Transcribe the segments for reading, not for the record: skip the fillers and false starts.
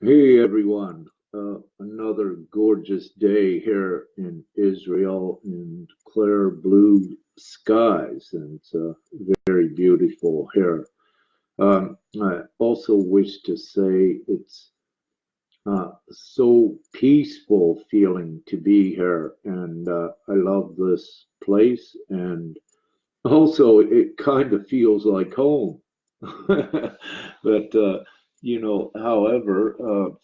Hey everyone, another gorgeous day here in Israel in clear blue skies, and it's very beautiful here. I also wish to say it's so peaceful feeling to be here, and I love this place, and also it kind of feels like home. But however,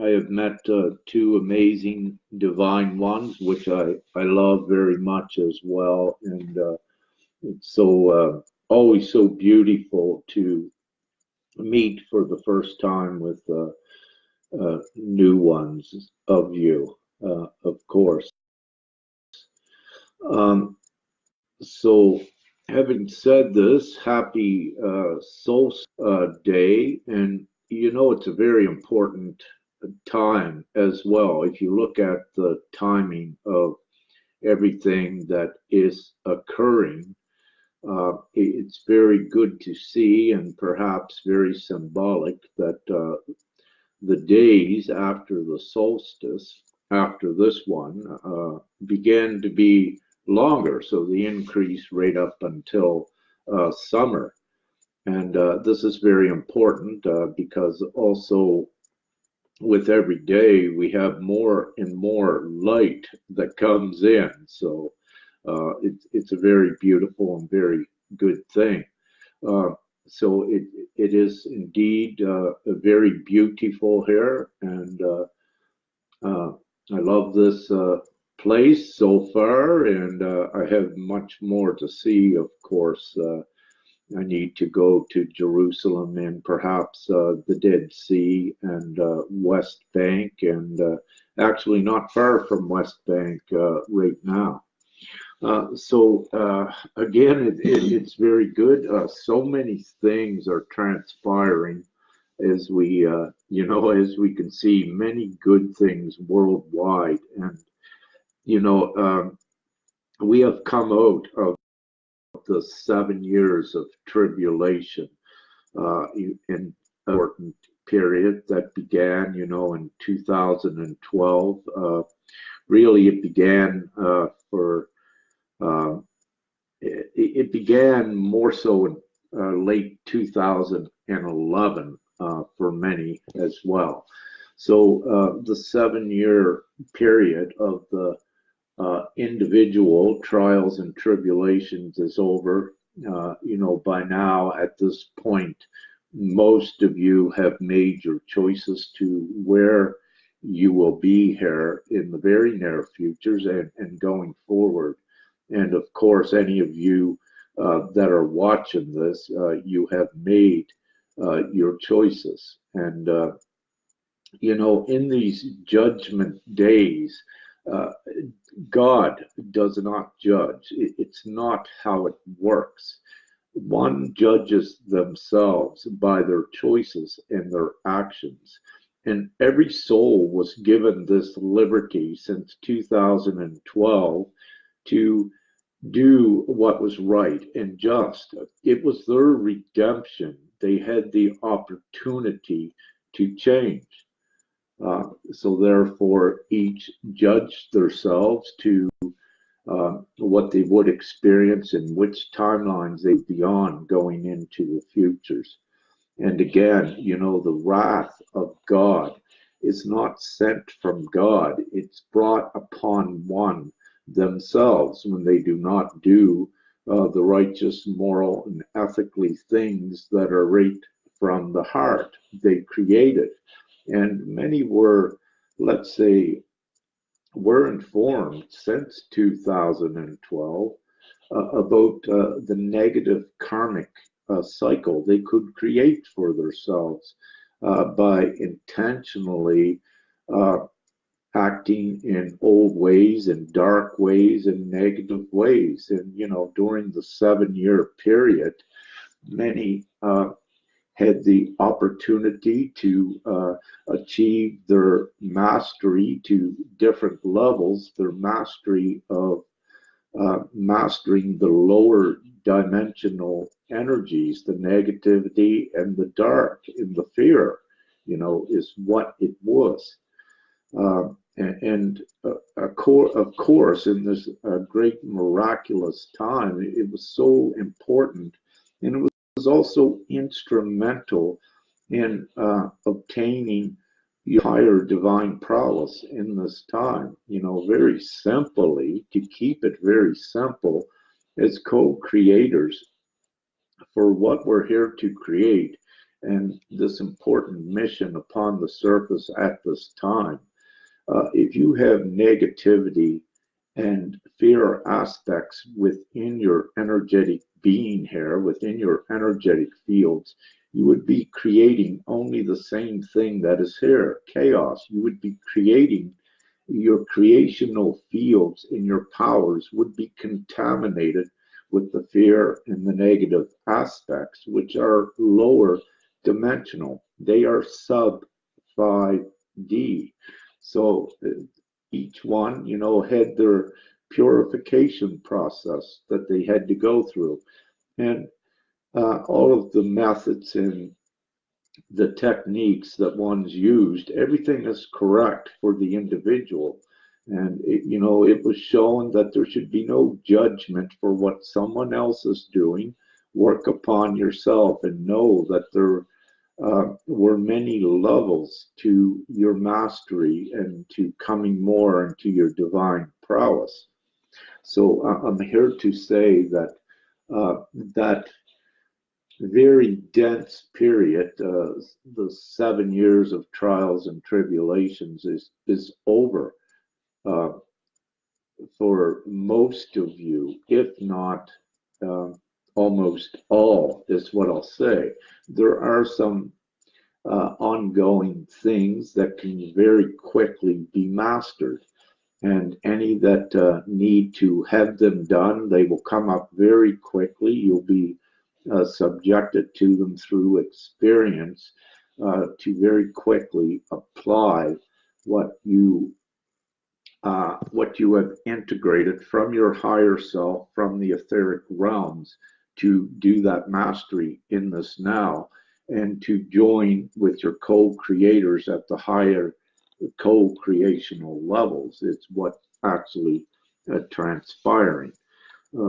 I have met two amazing divine ones, which I love very much as well. And it's so always so beautiful to meet for the first time with new ones of you, of course. Um, so, having said this, happy Solstice Day. And it's a very important time as well. If you look at the timing of everything that is occurring, it's very good to see and perhaps very symbolic that the days after the solstice, after this one, began to be longer. So the increase right up until summer. And this is very important because also with every day we have more and more light that comes in. So it's a very beautiful and very good thing. Uh, so it is indeed a very beautiful here, and uh, I love this place so far, and I have much more to see, of course. I need to go to Jerusalem and perhaps the Dead Sea and West Bank, and actually not far from West Bank right now. So again, it's very good. So many things are transpiring as as we can see many good things worldwide, and you know, um, we have come out of the 7 years of tribulation in important period that began, in 2012. Really, it began for uh, it began more so in late 2011 for many as well. So the 7 year period of the individual trials and tribulations is over. By now at this point, most of you have made your choices to where you will be here in the very near futures and going forward. And of course, any of you that are watching this, you have made your choices. And in these judgment days, uh, God does not judge. It's not how it works. One judges themselves by their choices and their actions. And every soul was given this liberty since 2012 to do what was right and just. It was their redemption. They had the opportunity to change. So therefore, each judged themselves to what they would experience and which timelines they'd be on going into the futures. And again, the wrath of God is not sent from God. It's brought upon one themselves when they do not do the righteous, moral, and ethically things that are right from the heart they created. And many were, let's say, were informed since 2012 about the negative karmic cycle they could create for themselves by intentionally uh, acting in old ways and dark ways and negative ways. And, during the 7 year period, many had the opportunity to achieve their mastery to different levels, their mastery of mastering the lower dimensional energies, the negativity and the dark and the fear. is what it was. Of course, in this great miraculous time, it was so important, and it was also instrumental in obtaining your higher divine prowess in this time. Very simply, to keep it very simple, as co-creators for what we're here to create and this important mission upon the surface at this time. If you have negativity and fear aspects within your energetic being here, within your energetic fields, you would be creating only the same thing that is here, chaos. You would be creating your creational fields in your powers would be contaminated with the fear and the negative aspects, which are lower dimensional. They are sub 5D. So each one, had their purification process that they had to go through. And all of the methods and the techniques that one's used, everything is correct for the individual. And it was shown that there should be no judgment for what someone else is doing. Work upon yourself and know that there were many levels to your mastery and to coming more into your divine prowess. So I'm here to say that that very dense period, the 7 years of trials and tribulations, is over uh, for most of you, if not uh, almost all, is what I'll say. There are some ongoing things that can very quickly be mastered. And any that need to have them done, they will come up very quickly. You'll be subjected to them through experience to very quickly apply what you have integrated from your higher self, from the etheric realms, to do that mastery in this now, and to join with your co-creators at the higher co-creational levels. It's what actually transpiring.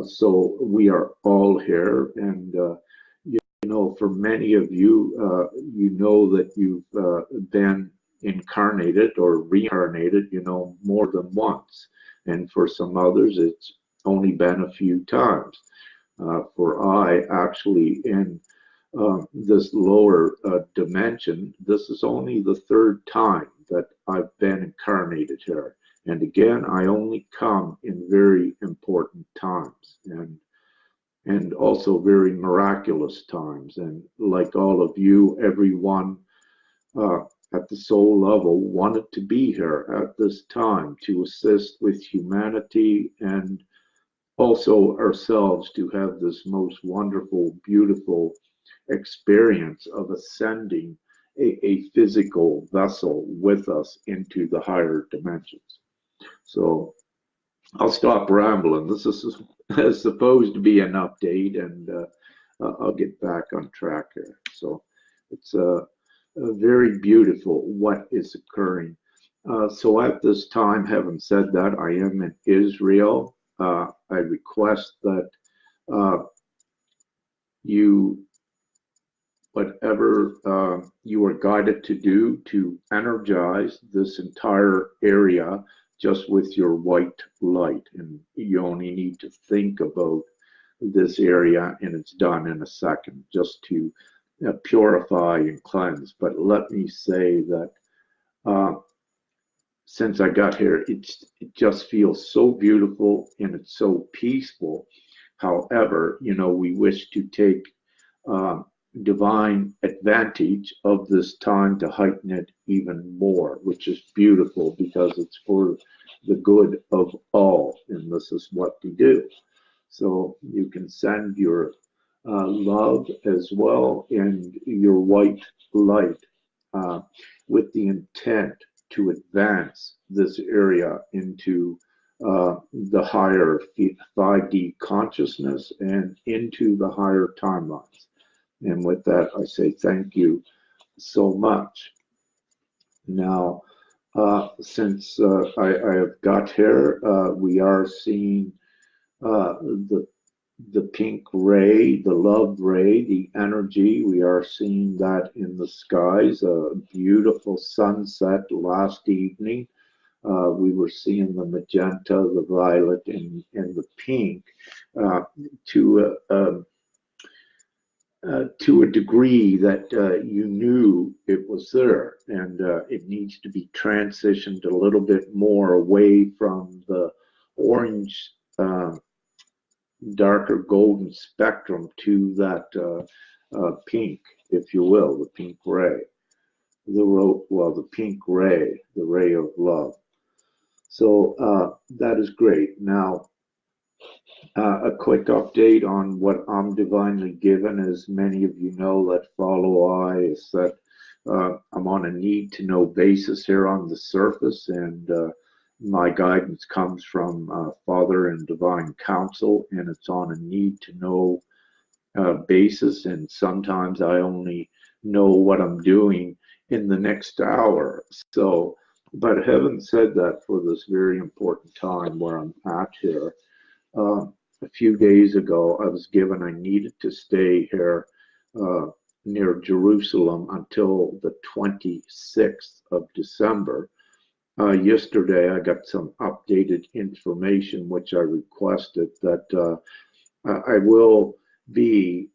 So we are all here, and for many of you, you know that you've been incarnated or reincarnated, more than once. And for some others, it's only been a few times. For I, actually, in this lower dimension, this is only the third time that I've been incarnated here. And again, I only come in very important times. And also very miraculous times. And like all of you, everyone uh, at the soul level wanted to be here at this time to assist with humanity and also ourselves to have this most wonderful, beautiful experience of ascending a physical vessel with us into the higher dimensions. So I'll stop rambling. This is supposed to be an update, and I'll get back on track here. So it's very beautiful what is occurring. So at this time, having said that, I am in Israel. I request that you, whatever you are guided to do, to energize this entire area just with your white light. And you only need to think about this area, and it's done in a second, just to purify and cleanse. But let me say that since I got here, it just feels so beautiful and it's so peaceful. However, we wish to take divine advantage of this time to heighten it even more, which is beautiful because it's for the good of all, and this is what we do. So you can send your love as well and your white light with the intent to advance this area into the higher 5D consciousness and into the higher timelines. And with that, I say thank you so much. Now, since I have got here, we are seeing the pink ray, the love ray, the energy. We are seeing that in the skies. A beautiful sunset last evening. We were seeing the magenta, the violet, and the pink uh, to to a degree that you knew it was there, and it needs to be transitioned a little bit more away from the orange, darker golden spectrum to that pink, if you will, the pink ray, the pink ray, the ray of love. So that is great. Now, a quick update on what I'm divinely given. As many of you know that follow I, is that I'm on a need to know basis here on the surface, and my guidance comes from Father and Divine Counsel, and it's on a need to know basis. And sometimes I only know what I'm doing in the next hour. So, but having said that, for this very important time where I'm at here, uh, a few days ago, I was given I needed to stay here uh, near Jerusalem until the 26th of December. Yesterday, I got some updated information which I requested that I will be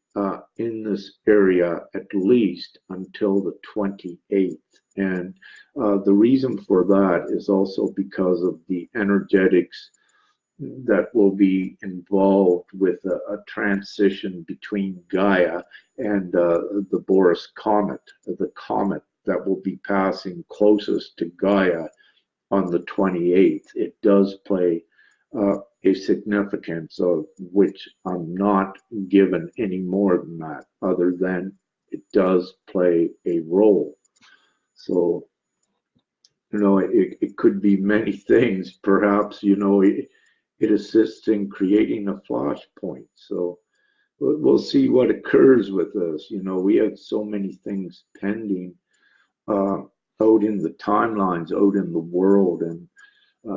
in this area at least until the 28th. And the reason for that is also because of the energetics that will be involved with a transition between Gaia and the Boris comet, the comet that will be passing closest to Gaia on the 28th. It does play a significance of which I'm not given any more than that, other than it does play a role. So, it could be many things. Perhaps, it assists in creating a flashpoint. So we'll see what occurs with this. We have so many things pending uh, out in the timelines, out in the world. And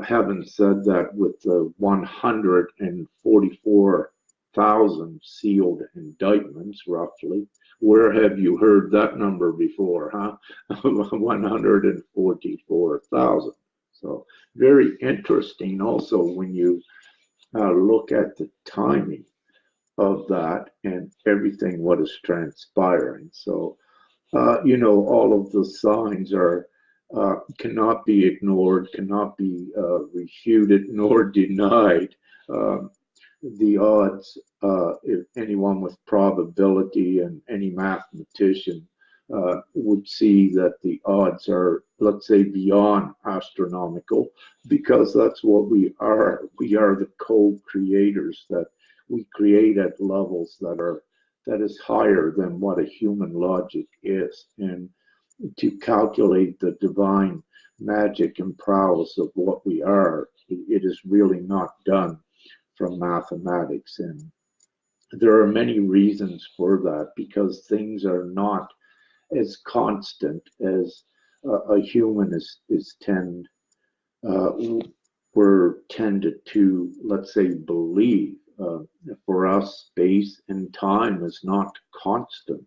having said that, with the 144,000 sealed indictments, roughly, where have you heard that number before, huh? 144,000. So very interesting also when you look at the timing of that and everything what is transpiring. So all of the signs are cannot be ignored, cannot be refuted nor denied. Um, the odds, if anyone with probability and any mathematician would see that the odds are, let's say, beyond astronomical, because that's what we are. We are the co-creators, that we create at levels that is higher than what a human logic is. And to calculate the divine magic and prowess of what we are, it is really not done from mathematics. And there are many reasons for that, because things are not as constant as a human is uh, we're tended to, let's say, believe. For us, space and time is not constant.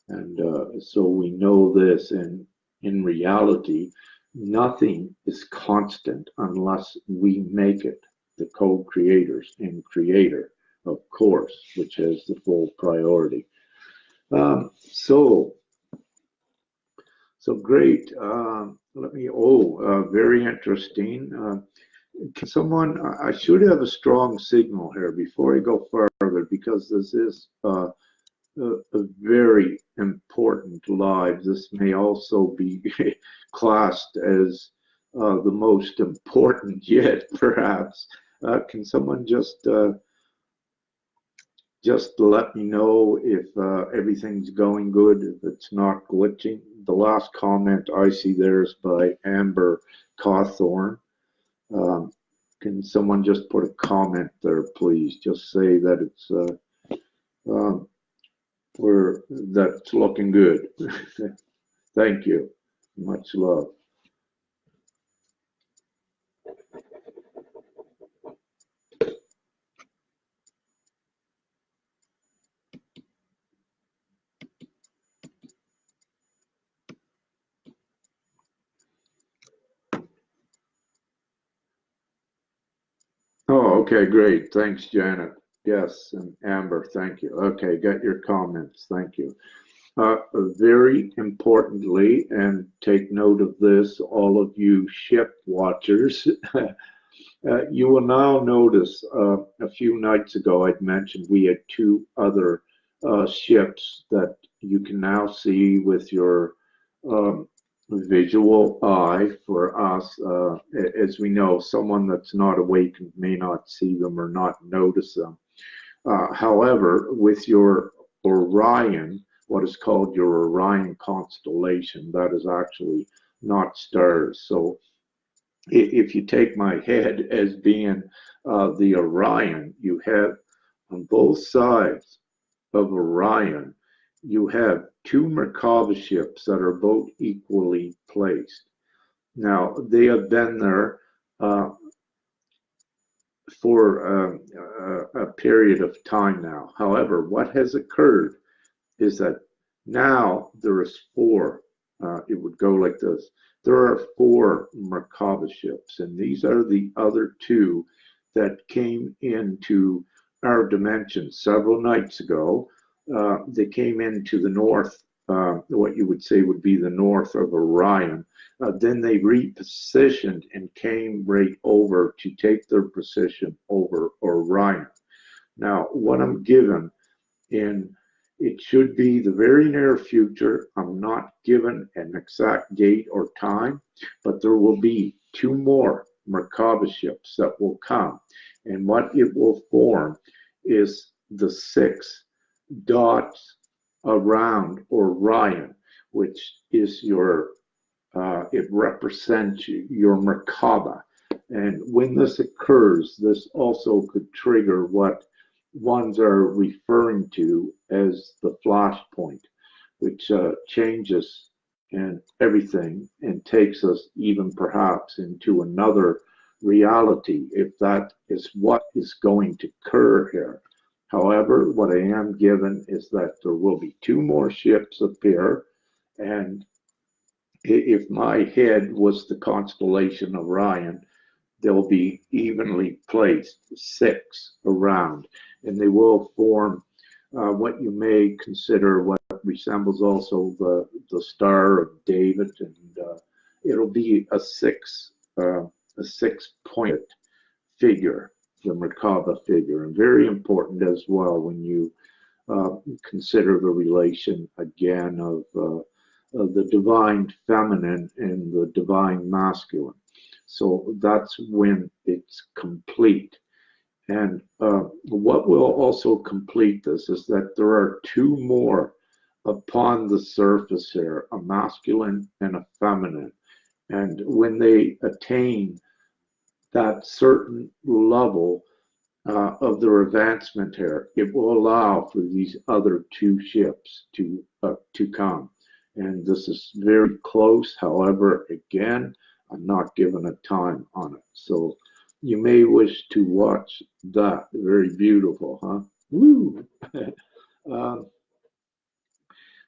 And so we know this, and in reality, nothing is constant unless we make it, the co-creators and creator, of course, which has the full priority. So, so great. Very interesting. Can someone, I should have a strong signal here before I go further, because this is a very important live. This may also be classed as the most important yet, perhaps. Can someone just let me know if everything's going good, if it's not glitching? The last comment I see there is by Amber Cawthorn. Um, can someone just put a comment there, please? Just say that it's um, that's looking good. Thank you. Much love. Oh, okay, great. Thanks, Janet. Yes, and Amber, thank you. Okay, got your comments. Thank you. Very importantly, and take note of this, all of you ship watchers, you will now notice a few nights ago I'd mentioned we had two other ships that you can now see with your um, visual eye. For us. As we know, someone that's not awakened may not see them or not notice them. However, with your Orion, what is called your Orion constellation, that is actually not stars. So if you take my head as being the Orion, you have on both sides of Orion, you have two Merkaba ships that are both equally placed. Now, they have been there uh, for a period of time now. However, what has occurred is that now there is four. It would go like this. There are four Merkaba ships, and these are the other two that came into our dimension several nights ago. They came into the north, what you would say would be the north of Orion. Then they repositioned and came right over to take their position over Orion. Now, what I'm given in it should be the very near future. I'm not given an exact date or time, but there will be two more Merkaba ships that will come. And what it will form is the six dots around Orion, which is it represents your Merkaba. And when this occurs, this also could trigger what ones are referring to as the flashpoint, which changes and everything and takes us even perhaps into another reality if that is what is going to occur here. However, what I am given is that there will be two more ships appear, and if my head was the constellation of Orion, they'll be evenly placed, six around, and they will form what you may consider what resembles also the Star of David, and it'll be a six-pointed figure, the Merkaba figure, and very important as well when you consider the relation again of the divine feminine and the divine masculine. So that's when it's complete. And what will also complete this is that there are two more upon the surface here, a masculine and a feminine. And when they attain that certain level of their advancement here, it will allow for these other two ships to come. And this is very close. However, again, I'm not given a time on it. So you may wish to watch that. Very beautiful, huh? Woo! um,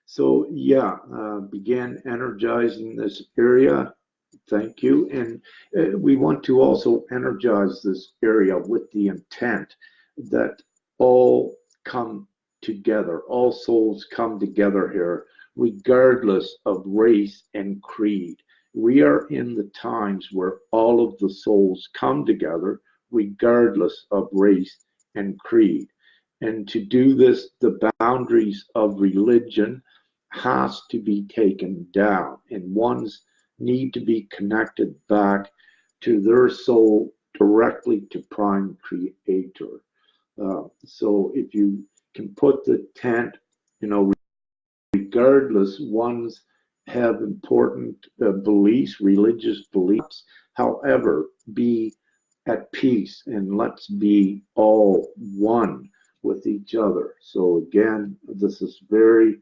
so yeah, begin energizing this area. Thank you. And we want to also energize this area with the intent that all come together, all souls come together here, regardless of race and creed. We are in the times where all of the souls come together, regardless of race and creed. And to do this, the boundaries of religion has to be taken down, and one's need to be connected back to their soul directly to Prime Creator. So if you can put the tent, regardless, ones have important beliefs, religious beliefs. However, be at peace and let's be all one with each other. So again, this is very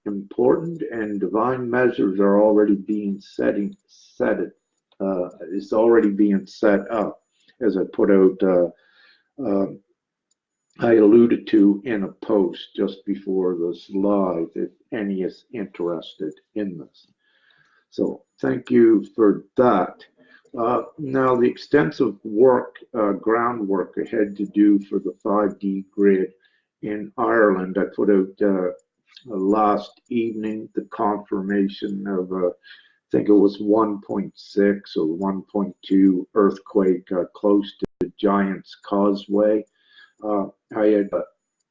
important and divine measures are already being it's already being set up, as I put out. Uh, I alluded to in a post just before this live, if any is interested in this. So thank you for that. Now the extensive groundwork ahead to do for the 5D grid in Ireland, I put out last evening the confirmation of I think it was 1.6 or 1.2 earthquake close to Giant's Causeway. I had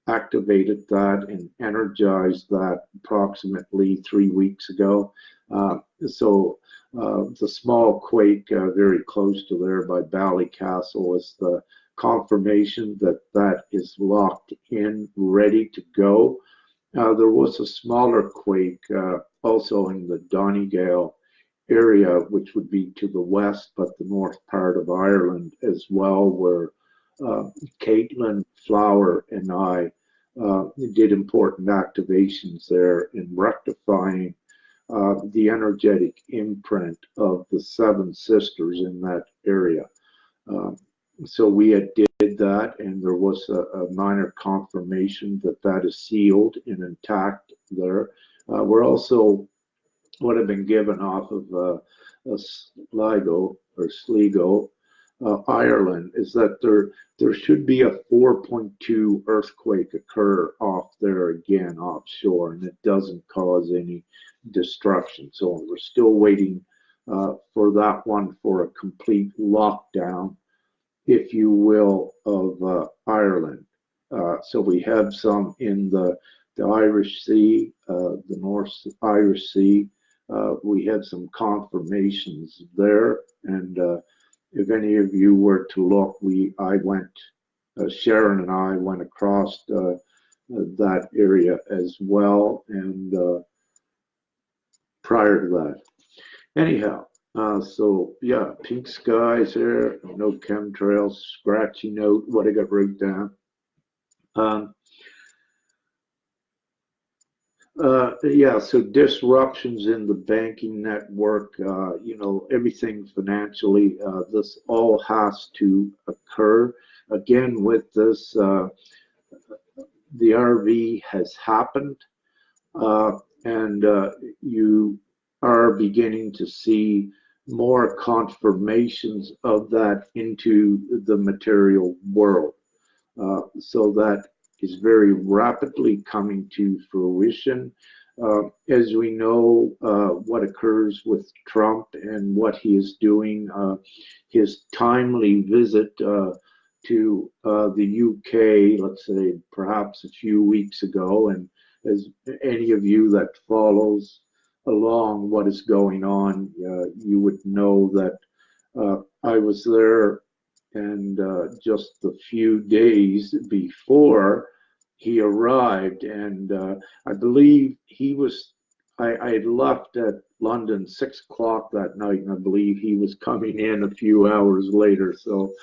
activated that and energized that approximately 3 weeks ago. So the small quake very close to there by Ballycastle is the confirmation that that is locked in, ready to go. There was a smaller quake also in the Donegal area, which would be to the west, but the north part of Ireland as well, where Caitlin Flower and I did important activations there in rectifying the energetic imprint of the seven sisters in that area. So we had did that, and there was a minor confirmation that that is sealed and intact there. We're also what have been given off of Sligo or Sligo, Ireland, is that there should be a 4.2 earthquake occur off there again offshore, and it doesn't cause any destruction. So we're still waiting for that one for a complete lockdown, if you will, of Ireland. So we have some in the Irish Sea, the North Irish Sea. We had some confirmations there, and if any of you were to look, Sharon and I went across that area as well, and prior to that. Anyhow, so yeah, pink skies there, no chemtrails, scratchy note, what I got wrote down. Yeah, so disruptions in the banking network, everything financially, this all has to occur. Again, with this, the RV has happened, and you are beginning to see more confirmations of that into the material world. So that is very rapidly coming to fruition. As we know, what occurs with Trump and what he is doing, his timely visit to the UK, let's say perhaps a few weeks ago, and as any of you that follows along what is going on, you would know that I was there, and just a few days before he arrived, and I believe I had left at London 6 o'clock that night, and I believe he was coming in a few hours later. So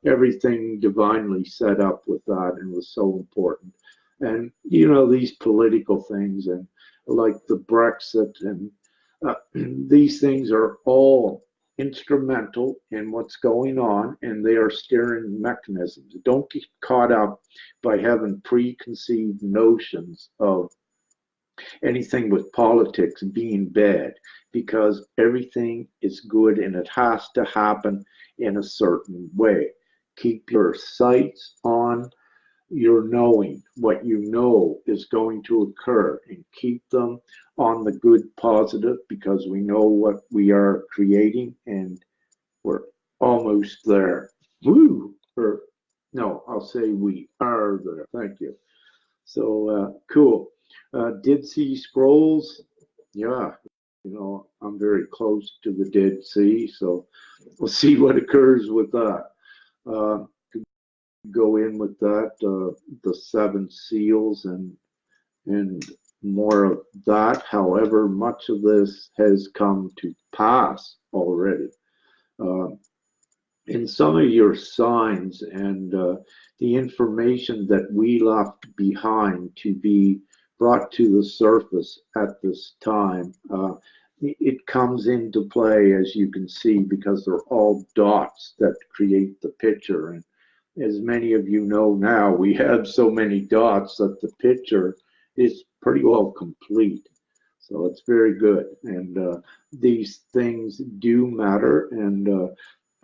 everything divinely set up with that, and was so important. And these political things, and like the Brexit, and these things are all instrumental in what's going on, and they are steering mechanisms. Don't get caught up by having preconceived notions of anything with politics being bad, because everything is good and it has to happen in a certain way. Keep your sights on your knowing what you know is going to occur, and keep them on the good positive, because we know what we are creating, and we're almost there. Woo! Or no, I'll say we are there. Thank you. So cool. Dead Sea Scrolls. Yeah, I'm very close to the Dead Sea, so we'll see what occurs with that. Go in with that, the seven seals, and more of that. However, much of this has come to pass already. In some of your signs, and the information that we left behind to be brought to the surface at this time. It comes into play, as you can see, because they're all dots that create the picture. And as many of you know now, we have so many dots that the picture is pretty well complete. So it's very good. And these things do matter. And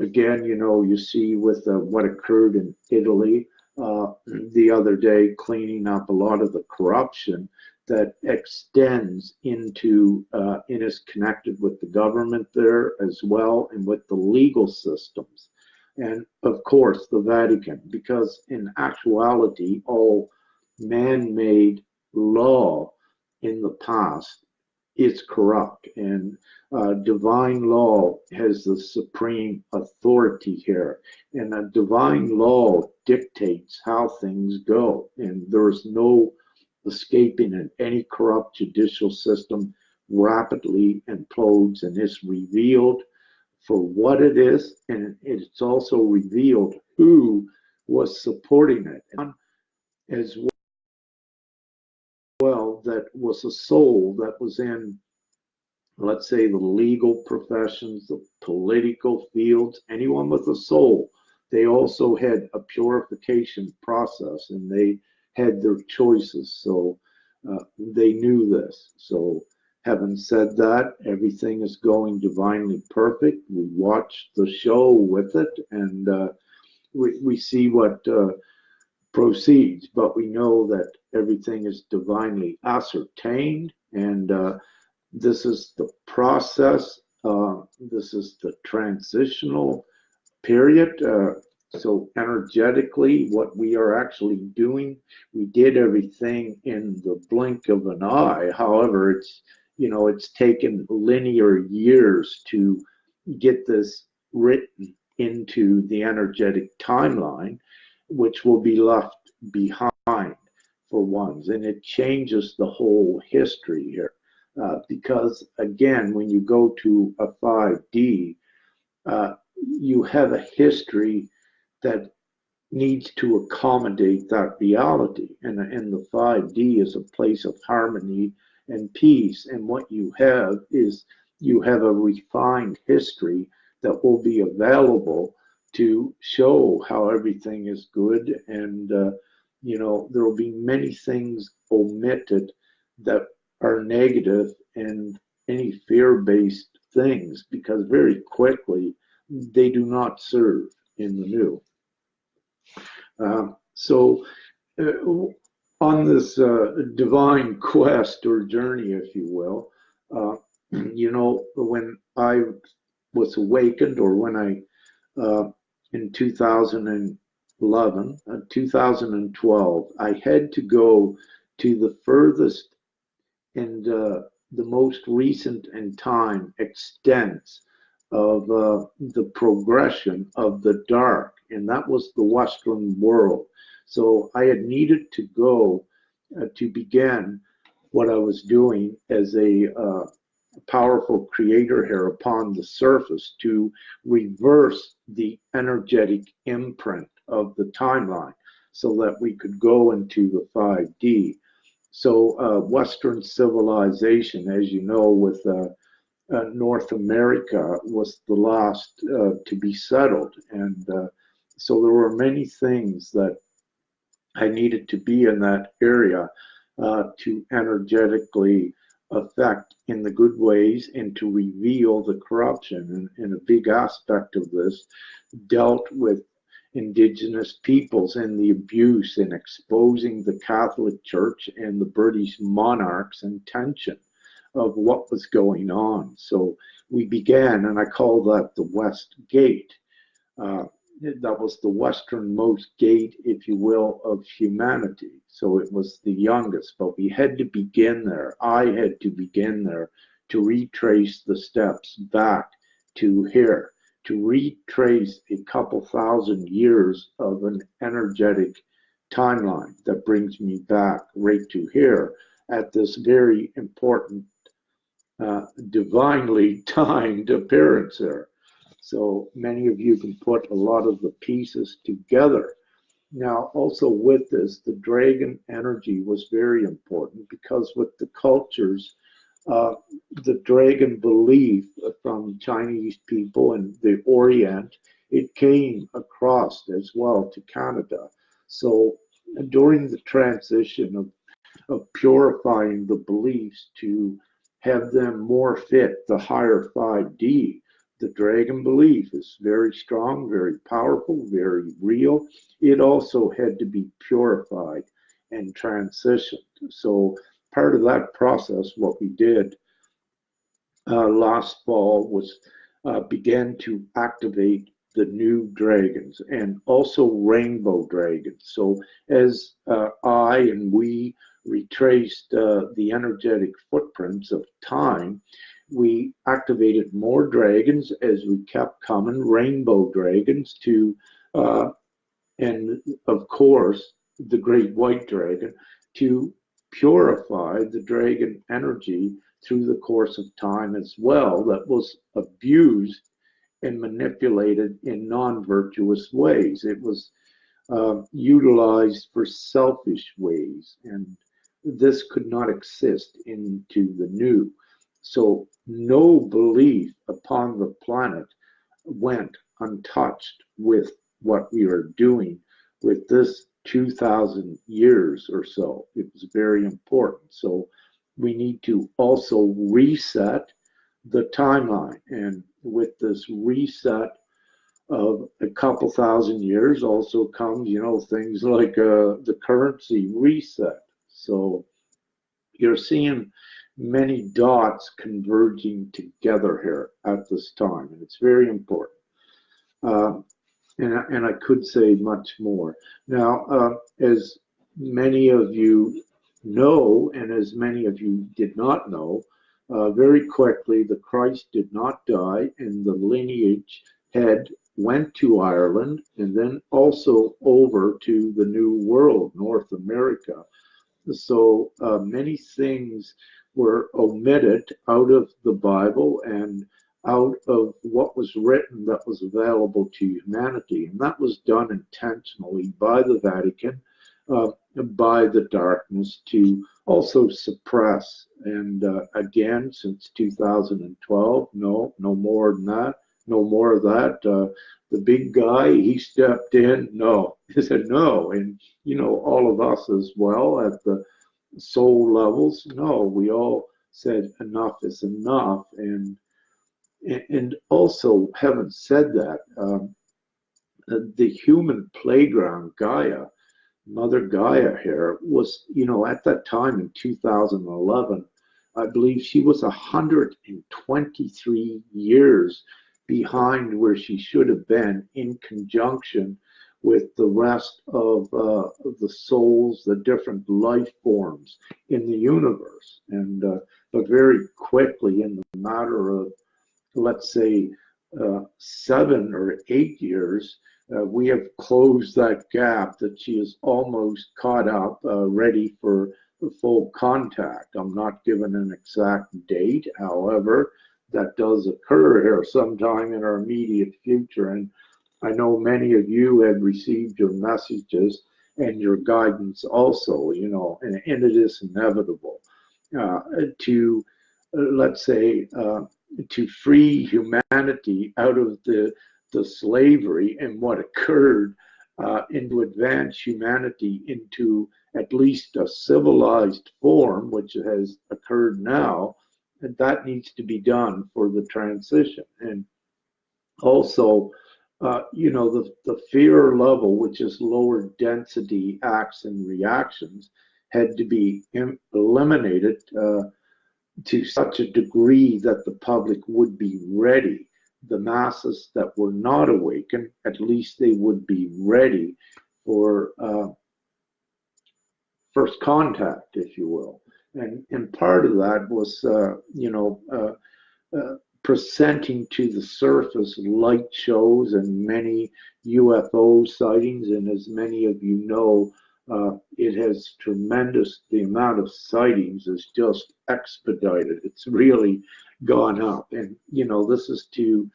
again, you see with what occurred in Italy the other day, cleaning up a lot of the corruption that extends into and is connected with the government there as well, and with the legal systems. And of course, the Vatican, because in actuality, all man made law in the past is corrupt, and divine law has the supreme authority here. And a divine law dictates how things go, and there's no escaping it. Any corrupt judicial system rapidly implodes and is revealed for what it is, and it's also revealed who was supporting it. And as well, that was a soul that was in, let's say, the legal professions, the political fields, anyone with a soul. They also had a purification process, and they had their choices. So they knew this. So having said that, everything is going divinely perfect. We watch the show with it, and we see what proceeds, but we know that everything is divinely ascertained, and this is the process. This is the transitional period. So energetically, what we are actually doing, we did everything in the blink of an eye. However, it's taken linear years to get this written into the energetic timeline, which will be left behind for ones. And it changes the whole history here. Because again, when you go to a 5D, you have a history that needs to accommodate that reality. And the 5D is a place of harmony and peace. And what you have is you have a refined history that will be available to show how everything is good. And, there will be many things omitted that are negative and any fear-based things, because very quickly they do not serve in the new. So on this divine quest or journey, if you will, when I was awakened, or when I, in 2011, 2012, I had to go to the furthest and the most recent in time extents of the progression of the dark, and that was the Western world. So I had needed to go to begin what I was doing as a powerful creator here upon the surface, to reverse the energetic imprint of the timeline so that we could go into the 5D. So Western civilization, as you know, with North America was the last to be settled. And so there were many things that I needed to be in that area to energetically affect in the good ways, and to reveal the corruption. And a big aspect of this dealt with indigenous peoples and the abuse and exposing the Catholic Church and the British monarch's intention of what was going on. So we began, and I call that the West Gate. That was the westernmost gate, if you will, of humanity. So it was the youngest, but we had to begin there. I had to begin there to retrace the steps back to here, to retrace a couple thousand years of an energetic timeline that brings me back right to here at this very important divinely timed appearance there. So many of you can put a lot of the pieces together Now, also with this, the dragon energy was very important because with the cultures, uh, the dragon belief from Chinese people in the Orient, it came across as well to Canada. So during the transition of purifying the beliefs to have them more fit the higher 5D. The dragon belief is very strong, very powerful, very real. It also had to be purified and transitioned. So part of that process, what we did last fall was began to activate the new dragons and also rainbow dragons. So as I and we retraced the energetic footprints of time, we activated more dragons as we kept coming, rainbow dragons to uh, and of course the great white dragon to purify the dragon energy through the course of time as well that was abused and manipulated in non-virtuous ways. It was utilized for selfish ways, and this could not exist into the new. So no belief upon the planet went untouched with what we are doing with this 2,000 years or so. It was very important. So we need to also reset the timeline. And with this reset of a couple thousand years also comes, things like the currency reset. So you're seeing many dots converging together here at this time, and it's very important. Um, and I could say much more. Now, as many of you know, and as many of you did not know, very quickly the Christ did not die, and the lineage head went to Ireland and then also over to the New World, North America. So many things were omitted out of the Bible and out of what was written that was available to humanity. And that was done intentionally by the Vatican, by the darkness to also suppress. And again, since 2012, no more than that, no more of that. The big guy, he stepped in. No, he said no. And, all of us as well at the soul levels, no, we all said enough is enough. And also, having said that, the human playground, Gaia, Mother Gaia here, was, at that time in 2011, I believe she was 123 years behind where she should have been in conjunction with the rest of the souls, the different life forms in the universe. And but very quickly, in the matter of, let's say, 7 or 8 years, we have closed that gap that she is almost caught up, ready for full contact. I'm not given an exact date, however, that does occur here sometime in our immediate future. And I know many of you have received your messages and your guidance also, and it is inevitable to, let's say, to free humanity out of the slavery and what occurred, and to advance humanity into at least a civilized form, which has occurred now, and that needs to be done for the transition. And also, the fear level, which is lower density acts and reactions, had to be eliminated to such a degree that the public would be ready. The masses that were not awakened, at least they would be ready for first contact, if you will. And part of that was, presenting to the surface light shows and many UFO sightings. And as many of you know, it has tremendous, the amount of sightings is just expedited. It's really gone up. And, this is to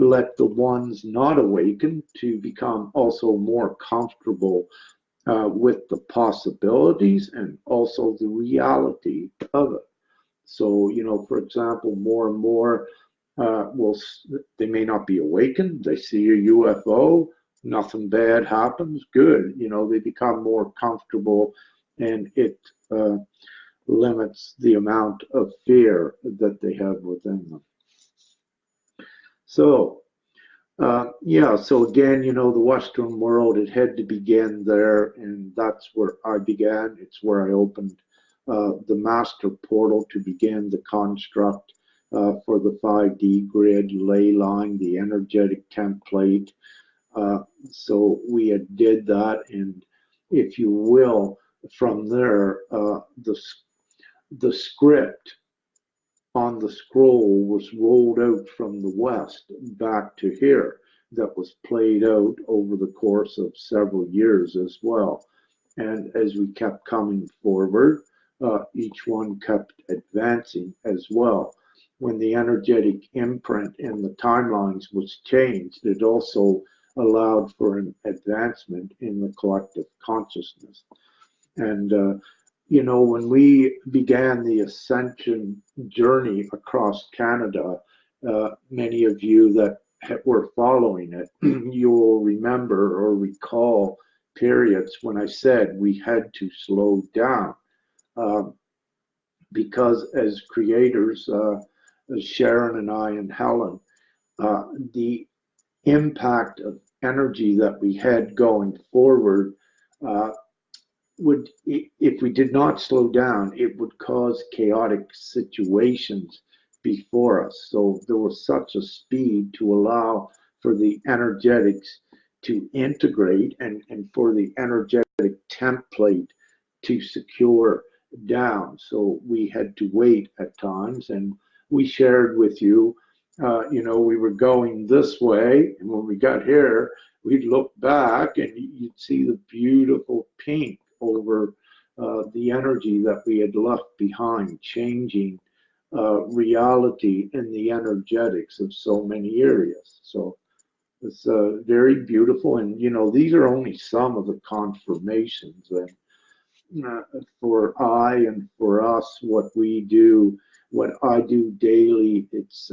let the ones not awakened to become also more comfortable with the possibilities and also the reality of it. So, for example, more and more they may not be awakened. They see a UFO, nothing bad happens. Good, they become more comfortable, and it limits the amount of fear that they have within them. So, yeah, so again, the Western world, it had to begin there, and that's where I began. It's where I opened the master portal to begin the construct for the 5D grid, ley line, the energetic template. So we had did that, and if you will, from there, the script on the scroll was rolled out from the west back to here, that was played out over the course of several years as well. And as we kept coming forward, each one kept advancing as well. When the energetic imprint in the timelines was changed, it also allowed for an advancement in the collective consciousness. And when we began the Ascension journey across Canada, many of you that were following it, you will remember or recall periods when I said we had to slow down, because as creators, Sharon and I and Helen, the impact of energy that we had going forward would, if we did not slow down, it would cause chaotic situations before us. So there was such a speed to allow for the energetics to integrate, and for the energetic template to secure down. So we had to wait at times, and we shared with you, we were going this way, and when we got here, we'd look back and you'd see the beautiful pink over the energy that we had left behind, changing reality in the energetics of so many areas. So it's very beautiful, and these are only some of the confirmations. And for I and for us, what we do, what I do daily, it's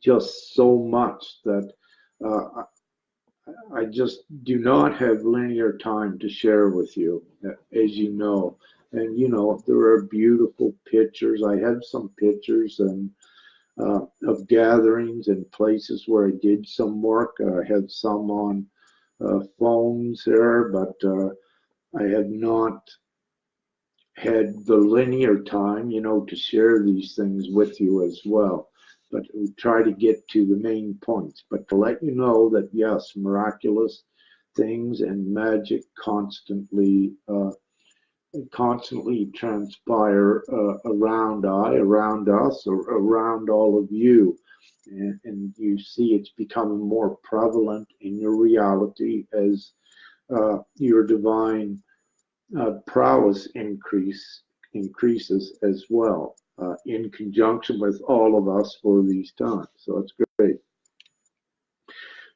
just so much that I just do not have linear time to share with you, as you know. And there are beautiful pictures. I have some pictures and of gatherings and places where I did some work. I have some on phones there, but I have not had the linear time, to share these things with you as well. But we try to get to the main points. But to let you know that yes, miraculous things and magic constantly transpire around us, or around all of you. And you see it's becoming more prevalent in your reality as your divine prowess increases as well, in conjunction with all of us for these times. So it's great.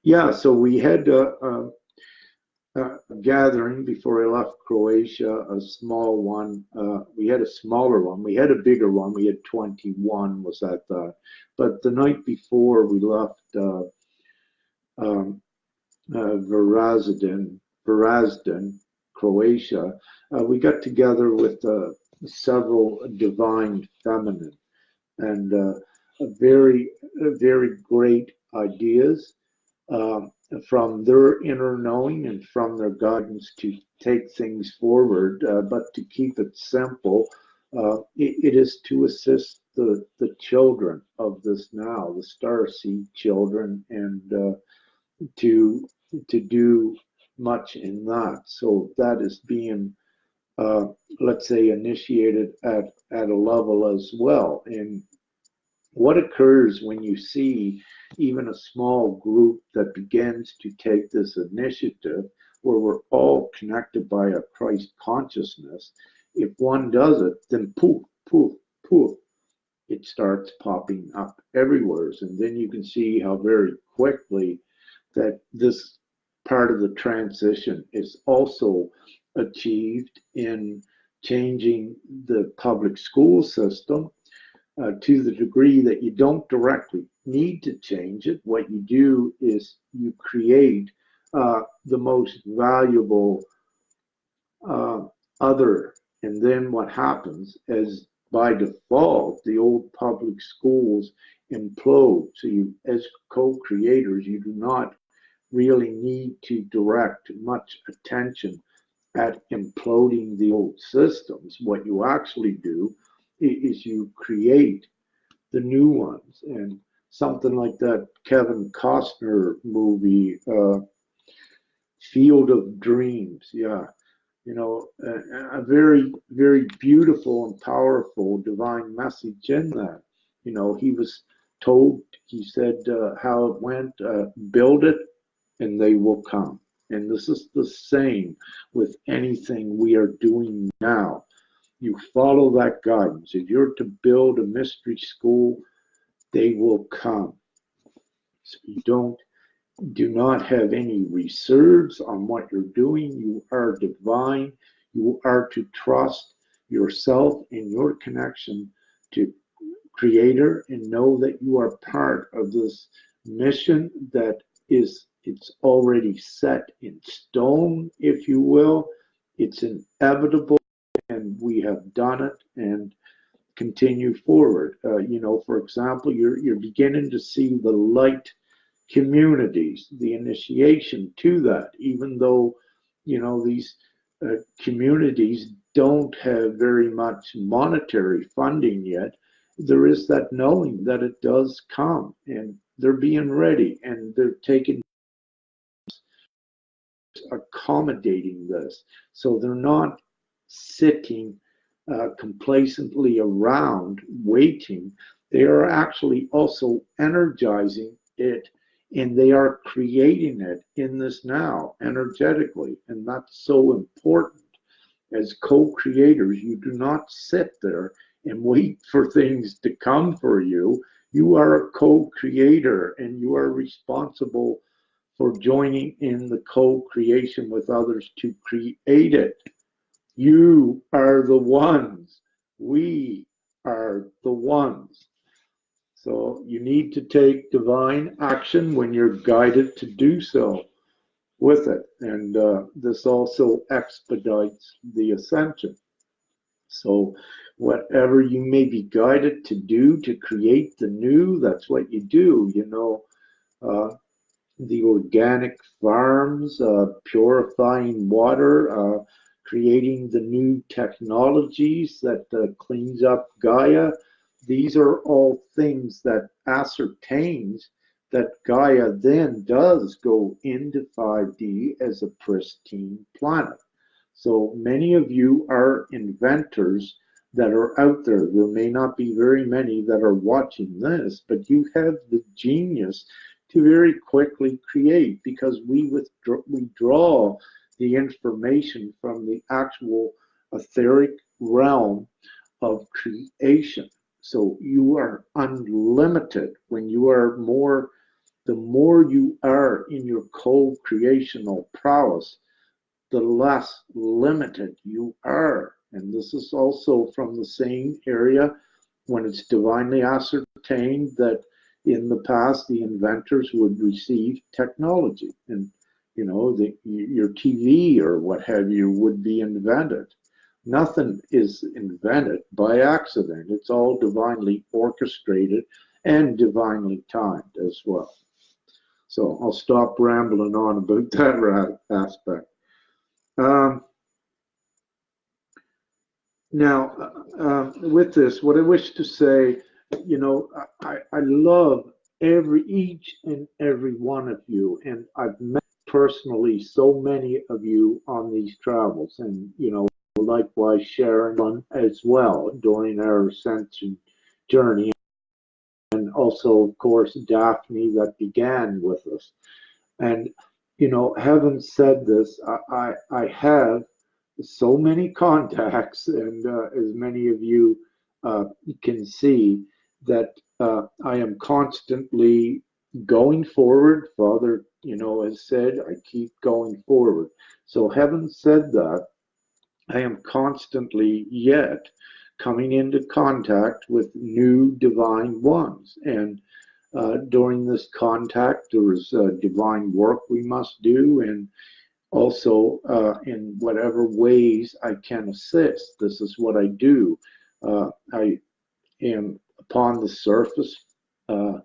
Yeah, so we had a gathering before I left Croatia, a small one. We had a smaller one. We had a bigger one. We had 21 was at that. But the night before we left Varazdin, Croatia, we got together with several divine feminine, and very, very great ideas from their inner knowing and from their guidance to take things forward, but to keep it simple. It is to assist the children of this now, the starseed children, and to do much in that. So that is being, let's say, initiated at a level as well. And what occurs when you see even a small group that begins to take this initiative, where we're all connected by a Christ consciousness, if one does it, then poof, poof, poof, it starts popping up everywhere. And then you can see how very quickly that this part of the transition is also achieved in changing the public school system to the degree that you don't directly need to change it. What you do is you create the most valuable uh, other. And then what happens is by default, the old public schools implode. So you, as co-creators, you do not really need to direct much attention at imploding the old systems. What you actually do is you create the new ones. And something like that Kevin Costner movie, Field of Dreams, yeah, a very, very beautiful and powerful divine message in that. He was told, he said how it went, build it and they will come. And this is the same with anything we are doing now. You follow that guidance. If you're to build a mystery school, they will come. So you do not have any reserves on what you're doing. You are divine. You are to trust yourself and your connection to Creator and know that you are part of this mission that it's already set in stone, if you will. It's inevitable, and we have done it and continue forward. For example, you're beginning to see the light communities, the initiation to that, even though, these communities don't have very much monetary funding yet, there is that knowing that it does come and they're being ready and they're taking accommodating this. So they're not sitting complacently around waiting. They are actually also energizing it and they are creating it in this now energetically. And that's so important. As co-creators, you do not sit there and wait for things to come for you. You are a co-creator and you are responsible for joining in the co-creation with others to create it. You are the ones. We are the ones. So you need to take divine action when you're guided to do so with it. And this also expedites the ascension. So whatever you may be guided to do to create the new, that's what you do. The organic farms, purifying water, creating the new technologies that cleans up Gaia. These are all things that ascertains that Gaia then does go into 5D as a pristine planet. So many of you are inventors that are out there. There may not be very many that are watching this, but you have the genius to very quickly create because we draw the information from the actual etheric realm of creation. So you are unlimited when you are more, the more you are in your co-creational prowess, the less limited you are. And this is also from the same area when it's divinely ascertained that in the past the inventors would receive technology and your TV or what have you would be invented. Nothing is invented by accident. It's all divinely orchestrated and divinely timed as well. So I'll stop rambling on about that aspect. Now, with this, what I wish to say, I love each and every one of you, and I've met personally so many of you on these travels, and likewise Sharon as well during our Ascension journey, and also, of course, Daphne that began with us. And having said this, I have so many contacts, and as many of you can see, that I am constantly going forward. Father, has said, I keep going forward. So having said that, I am constantly yet coming into contact with new divine ones. And during this contact, there is divine work we must do, and also in whatever ways I can assist. This is what I do. I am upon the surface, uh,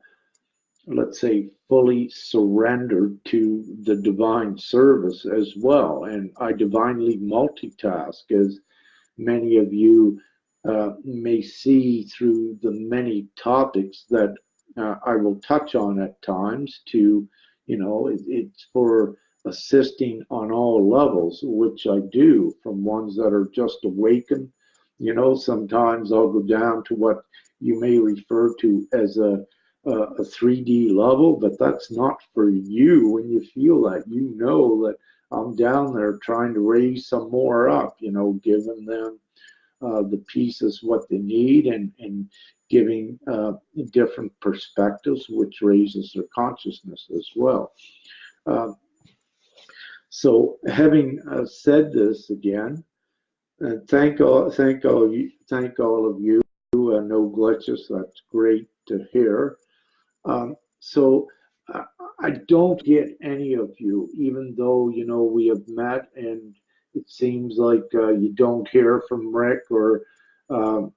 let's say, fully surrendered to the divine service as well. And I divinely multitask, as many of you may see through the many topics that I will touch on at times. It's for assisting on all levels, which I do, from ones that are just awakened. Sometimes I'll go down to what you may refer to as a 3D level, but that's not for you. When you feel that, that I'm down there trying to raise some more up, giving them the pieces what they need, and giving different perspectives, which raises their consciousness as well. So having said this again, thank all of you. No glitches. That's great to hear. So I don't get any of you, even though we have met, and it seems like you don't hear from Rick, um,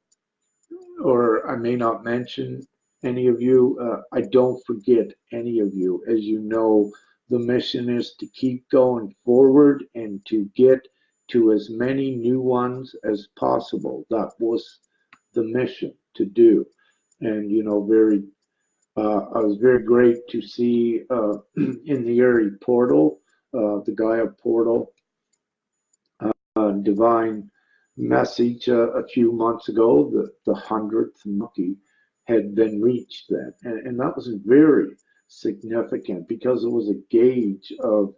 or I may not mention any of you. I don't forget any of you. As you know, the mission is to keep going forward and to get to as many new ones as possible. That was the mission to do. And, I was very great to see in the Erie portal, the Gaia portal, divine message a few months ago. The 100th monkey had been reached then. And that was very significant, because it was a gauge of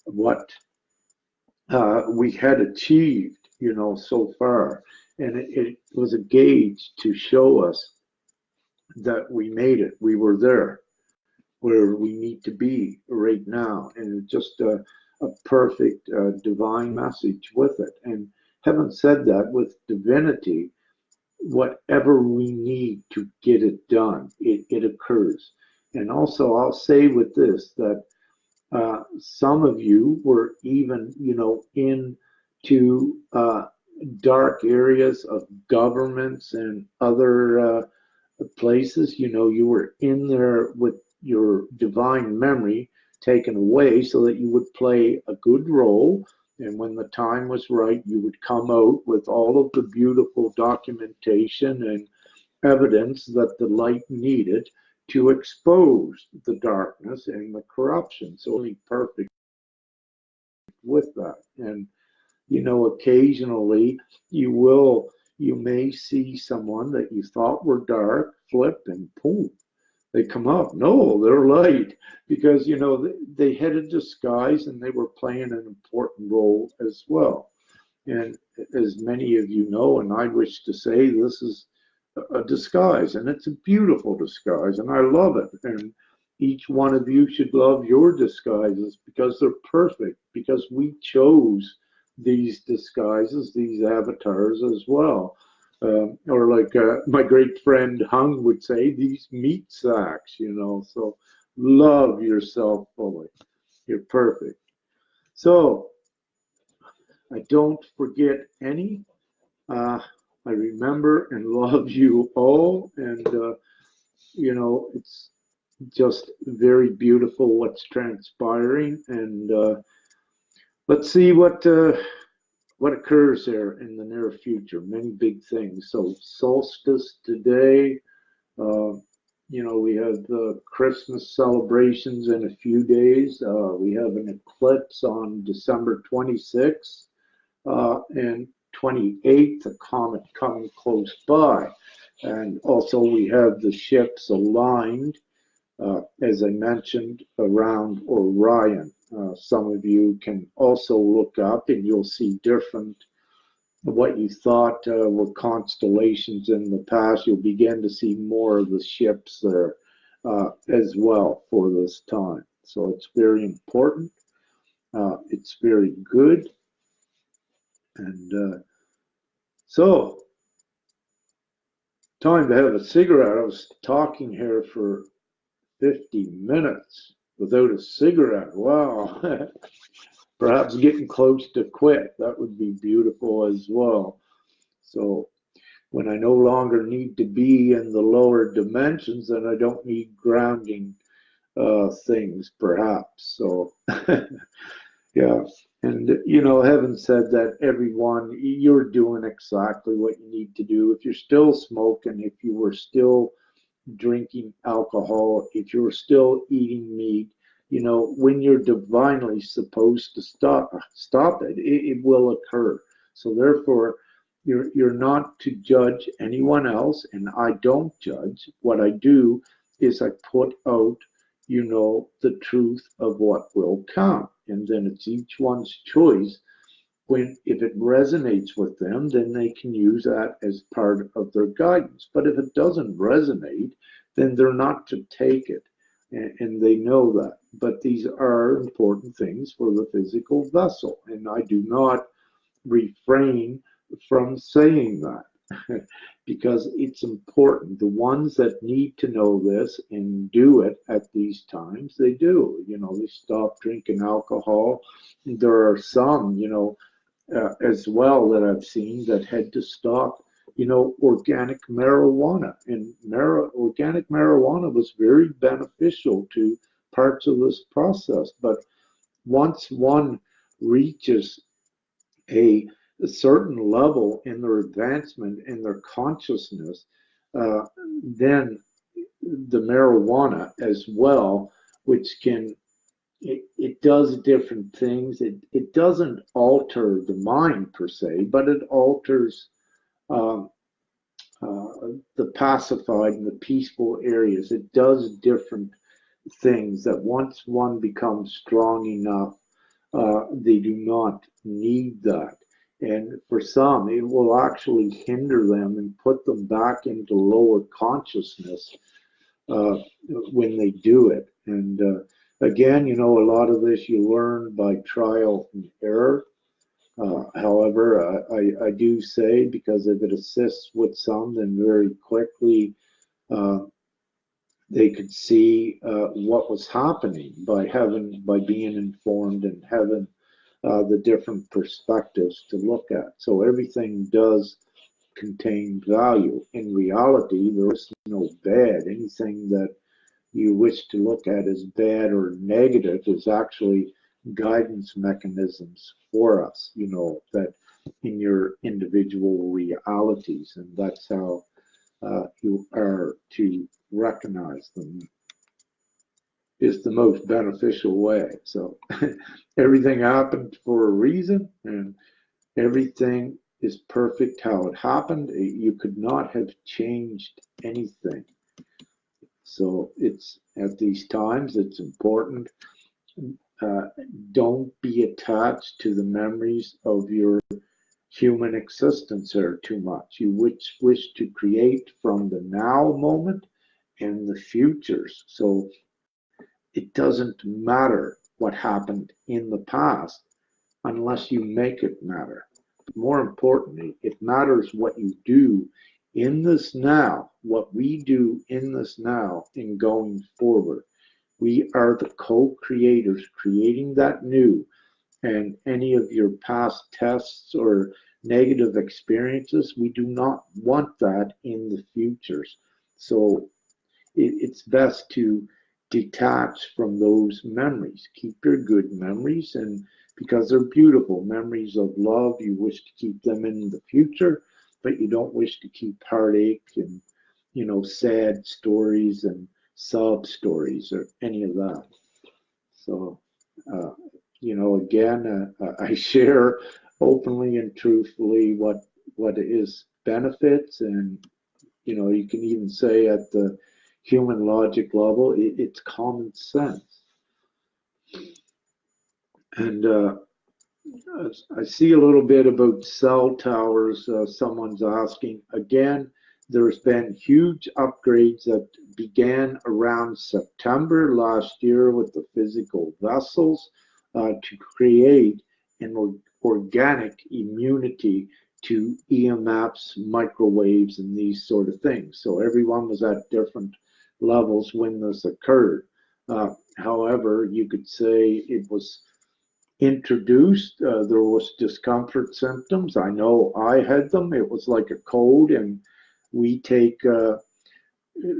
what we had achieved, so far. And it was a gauge to show us that we made it. We were there where we need to be right now. And just a perfect divine message with it. And having said that, with divinity, whatever we need to get it done, it occurs. And also, I'll say with this that some of you were even, into dark areas of governments and other places. You were in there with your divine memory taken away so that you would play a good role. And when the time was right, you would come out with all of the beautiful documentation and evidence that the light needed to expose the darkness and the corruption. So only perfect with that. And occasionally you may see someone that you thought were dark flip, and boom, they come up. No, they're light, because they had a disguise and they were playing an important role as well. And as many of you know, and I wish to say, this is a disguise, and it's a beautiful disguise, and I love it. And each one of you should love your disguises, because they're perfect, because we chose these disguises, these avatars as well. Or like my great friend Hung would say, these meat sacks, so love yourself fully. You're perfect. So I don't forget any. I remember and love you all, and it's just very beautiful what's transpiring, and let's see what occurs there in the near future. Many big things. So solstice today. Uh, we have the Christmas celebrations in a few days. We have an eclipse on December 26th. And 28th, a comet coming close by. And also we have the ships aligned, as I mentioned, around Orion. Some of you can also look up and you'll see different what you thought were constellations in the past, you'll begin to see more of the ships there as well for this time. So it's very important. It's very good. And so, time to have a cigarette. I was talking here for 50 minutes without a cigarette. Wow. Perhaps getting close to quit. That would be beautiful as well. So, when I no longer need to be in the lower dimensions, then I don't need grounding things, perhaps. So, yeah. And, having said that, everyone, you're doing exactly what you need to do. If you're still smoking, if you were still drinking alcohol, if you're still eating meat, when you're divinely supposed to stop it, it will occur. So therefore, you're not to judge anyone else, and I don't judge. What I do is I put out, the truth of what will come, and then it's each one's choice. When if it resonates with them, then they can use that as part of their guidance. But if it doesn't resonate, then they're not to take it, and they know that. But these are important things for the physical vessel, and I do not refrain from saying that because it's important. The ones that need to know this and do it at these times, they do. They stop drinking alcohol. There are some, as well that I've seen that had to stop, organic marijuana. And organic marijuana was very beneficial to parts of this process. But once one reaches a, a certain level in their advancement in their consciousness, then the marijuana as well, which it does different things. It doesn't alter the mind per se, but it alters um, the pacified and the peaceful areas. It does different things that once one becomes strong enough, they do not need that. And for some, it will actually hinder them and put them back into lower consciousness uh, when they do it. And again, a lot of this you learn by trial and error. However, I do say, because if it assists with some, then very quickly uh, they could see what was happening by being informed and having the different perspectives to look at. So everything does contain value. In reality, there is no bad. Anything that you wish to look at as bad or negative is actually guidance mechanisms for us, that in your individual realities. And that's how you are to recognize them is the most beneficial way. So everything happened for a reason, and everything is perfect how it happened. You could not have changed anything. So it's at these times, it's important. Uh, don't be attached to the memories of your human existence there too much. You wish to create from the now moment and the futures. So it doesn't matter what happened in the past unless you make it matter. But more importantly, it matters what you do in this now, what we do in this now in going forward. We are the co-creators creating that new, and any of your past tests or negative experiences, we do not want that in the futures. So it's best to detach from those memories. Keep your good memories, and because they're beautiful memories of love, you wish to keep them in the future, but you don't wish to keep heartache and sad stories and sob stories or any of that. So, uh, again, I share openly and truthfully what is benefits, and you can even say at the human logic level, it's common sense. And I see a little bit about cell towers. Someone's asking. Again, there's been huge upgrades that began around September last year with the physical vessels to create an organic immunity to EMFs, microwaves, and these sort of things. So everyone was at different levels when this occurred. However, you could say it was introduced. There was discomfort symptoms. I know I had them. It was like a cold, and we take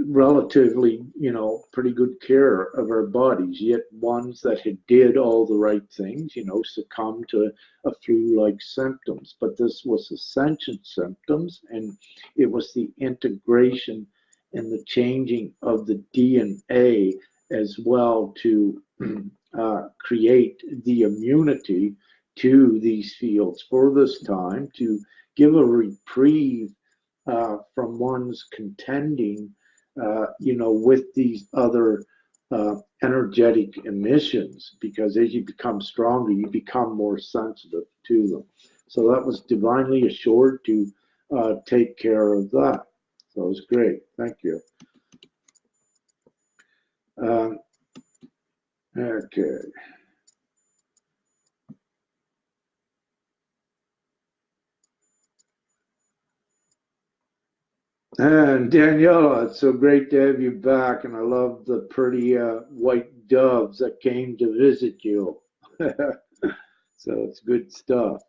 relatively, pretty good care of our bodies. Yet ones that had did all the right things, succumbed to a flu-like symptoms. But this was Ascension symptoms, and it was the integration and the changing of the DNA as well to create the immunity to these fields for this time to give a reprieve from one's contending, with these other energetic emissions, because as you become stronger, you become more sensitive to them. So that was divinely assured to take care of that. So it was great. Thank you. Okay. And Daniela, it's so great to have you back, and I love the pretty white doves that came to visit you. So it's good stuff.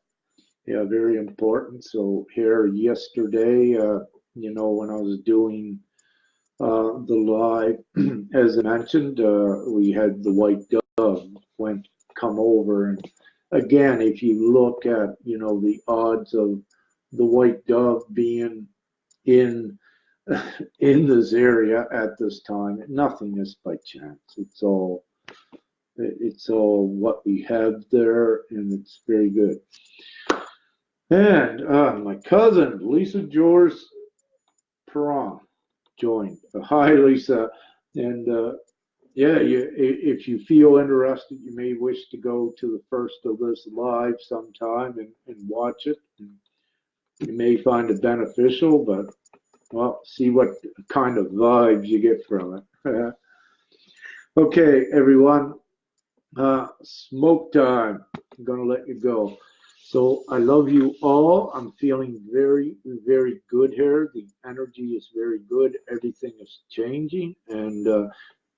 Yeah, very important. So here yesterday, when I was doing the live, as I mentioned, we had the white dove went come over, and again, if you look at the odds of the white dove being in in this area at this time, nothing is by chance. It's all what we have there, and it's very good. And my cousin Lisa George Perron joined. Hi, Lisa. And yeah, if you feel interested, you may wish to go to the first of this live sometime and watch it. You may find it beneficial, but well, see what kind of vibes you get from it. Okay, everyone. Smoke time. I'm going to let you go. So I love you all. I'm feeling very, very good here. The energy is very good. Everything is changing. And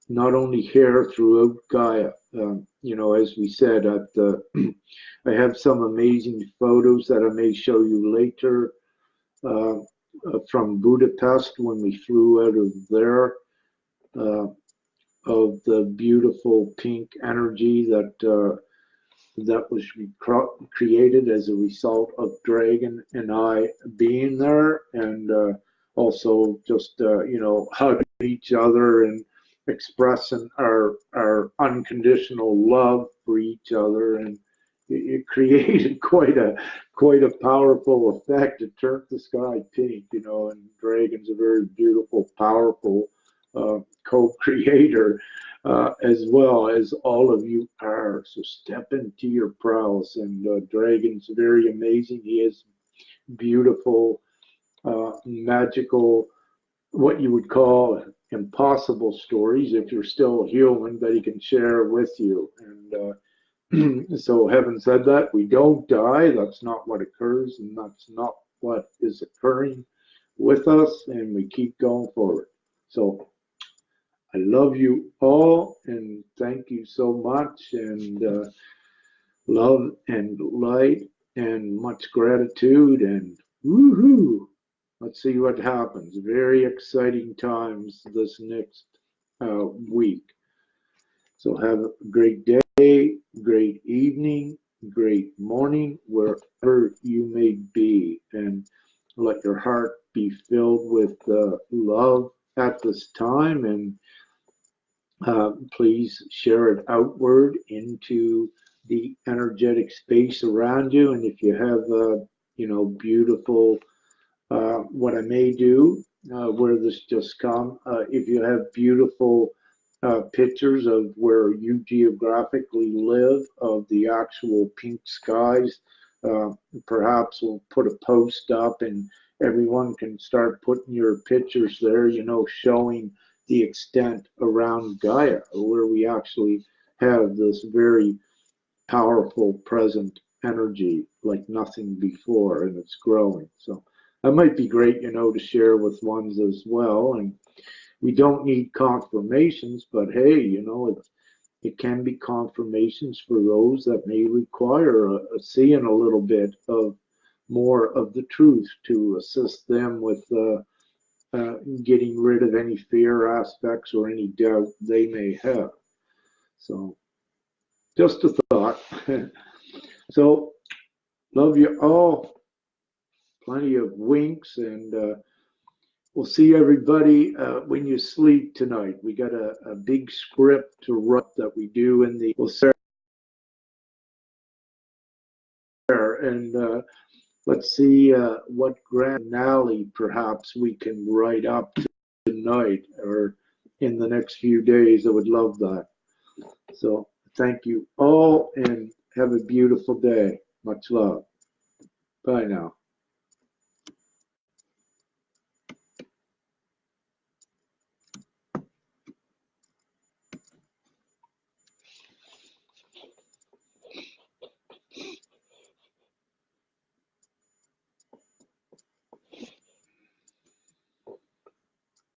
not only here throughout Gaia. As we said, I have some amazing photos that I may show you later from Budapest when we flew out of there. Of the beautiful pink energy that was created as a result of Dragon and I being there, and also just hugging each other and expressing our unconditional love for each other, and it created quite a powerful effect. It turned the sky pink, and Dragon's a very beautiful, powerful co-creator, as well as all of you are. So step into your prowess. And Dragon's very amazing. He has beautiful, magical, what you would call impossible stories if you're still human that he can share with you. And so having said that, we don't die. That's not what occurs, and that's not what is occurring with us, and we keep going forward. So I love you all, and thank you so much, and love and light and much gratitude, and woohoo! Let's see what happens. Very exciting times this next week. So have a great day, great evening, great morning, wherever you may be, and let your heart be filled with love at this time, and please share it outward into the energetic space around you. And if you have, beautiful, what I may do, where this just come, if you have beautiful pictures of where you geographically live, of the actual pink skies. Uh, Perhaps we'll put a post up and everyone can start putting your pictures there, showing the extent around Gaia, where we actually have this very powerful present energy like nothing before, and it's growing. So that might be great, to share with ones as well. And we don't need confirmations, but hey, it can be confirmations for those that may require seeing a little bit of more of the truth to assist them with getting rid of any fear aspects or any doubt they may have. So, just a thought. So, love you all. Plenty of winks, and we'll see everybody when you sleep tonight. We got a big script to write that we do in the. We'll start there, and let's see what grand finale perhaps we can write up tonight or in the next few days. I would love that. So thank you all and have a beautiful day. Much love. Bye now.